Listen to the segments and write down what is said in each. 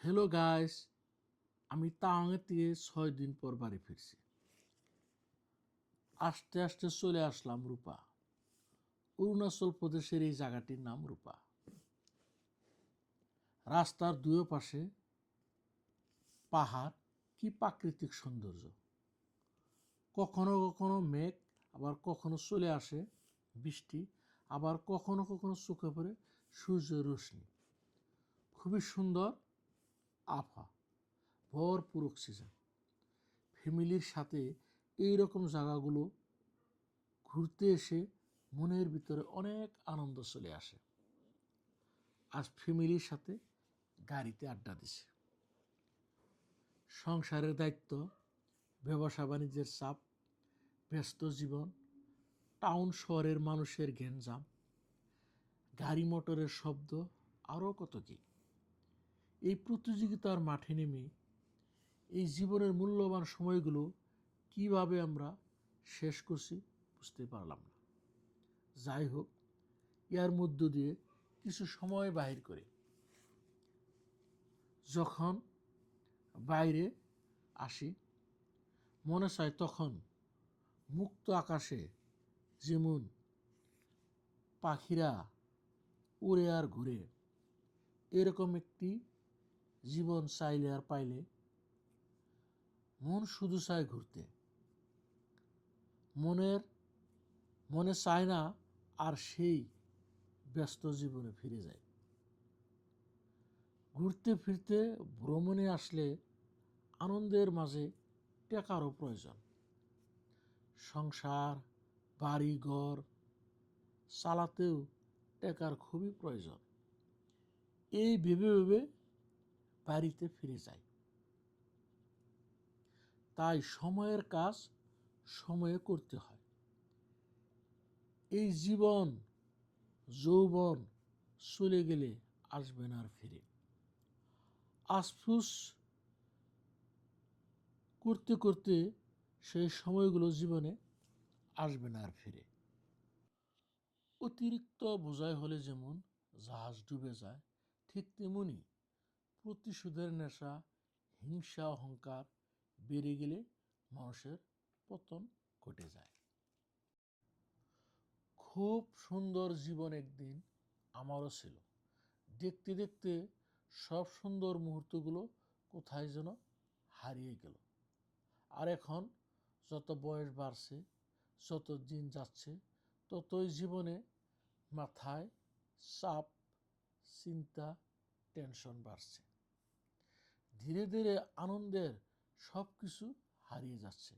Hello guys, আমি তাওয়াংয়ের থেকে 6 দিন পর বাড়ি ফিরছি। আস্তে আস্তে চলে আসলাম রূপা। অরুণাচল প্রদেশের এই জায়গাটির নাম রূপা। রাস্তার দুই পাশে পাহাড়, কি প্রাকৃতিক সৌন্দর্য। কখনো কখনো মেঘ, আবার কখনো চলে আসে বৃষ্টি, আবার কখনো কখনো চোখে পড়ে সূর্যের রশ্মি। খুবই সুন্দর আবহাওয়া, ভরপুর অক্সিজেন। ফ্যামিলির সাথে এইরকম জায়গাগুলো ঘুরতে এসে মনের ভিতরে অনেক আনন্দ চলে আসে। আজ ফ্যামিলির সাথে গাড়িতে আড্ডা দিছে। সংসারের দায়িত্ব, ব্যবসা বাণিজ্যের চাপ, ব্যস্ত জীবন, টাউন শহরের মানুষের ঘেনজাম, গাড়ি মোটরের শব্দ, আরও কত কি। এই প্রতিযোগিতার মাঠে নেমে এই জীবনের মূল্যবান সময়গুলো কিভাবে আমরা শেষ করছি বুঝতে পারলাম না। যাই হোক, এর মধ্য দিয়ে কিছু সময় বাহির করে যখন বাইরে আসি, মনে চায় তখন মুক্ত আকাশে যেমন পাখিরা উড়ে আর ঘুরে, এরকম একটি জীবন চাইলে আর পাইলে মন শুধু চায় ঘুরতে। মনে চায় না আর সেই ব্যস্ত জীবনে ফিরে যায়। ঘুরতে ফিরতে ভ্রমণে আসলে আনন্দের মাঝে টাকারও প্রয়োজন। সংসার, বাড়ি ঘর চালাতেও টাকার খুবই প্রয়োজন। এই ভেবে ভেবে বাড়িতে ফিরে যায়। তাই সময়ের কাজ সময়ে করতে হয়। এই জীবন যৌবন চলে গেলে আসবে না আর ফিরে। আফসোস করতে করতে সেই সময়গুলো জীবনে আসবে না আর ফিরে। অতিরিক্ত বোঝাই হলে যেমন জাহাজ ডুবে যায়, ঠিক তেমনি প্রতিশোধের নেশা, হিংসা, অহংকার বেড়ে গেলে মানুষের পতন ঘটে যায়। খুব সুন্দর জীবন একদিন আমারও ছিল। দেখতে দেখতে সব সুন্দর মুহূর্তগুলো কোথায় যেন হারিয়ে গেল। আর এখন যত বয়স বাড়ছে, যত দিন যাচ্ছে, ততই জীবনে মাথায় চাপ, চিন্তা, টেনশন বাড়ছে। ধীরে ধীরে আনন্দের সব কিছু হারিয়ে যাচ্ছে।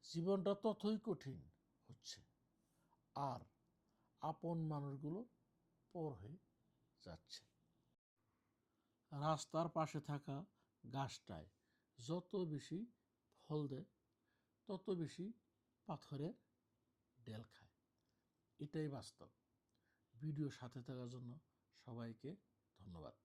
জীবনটা ততই কঠিন হচ্ছে, আর আপন মানুষগুলো পর হয়ে যাচ্ছে। রাস্তার পাশে থাকা গাছটায় যত বেশি ফল দেয়, তত বেশি পাথরের ডেল খায়। এটাই বাস্তব। ভিডিও সাথে থাকার জন্য সবাইকে ধন্যবাদ।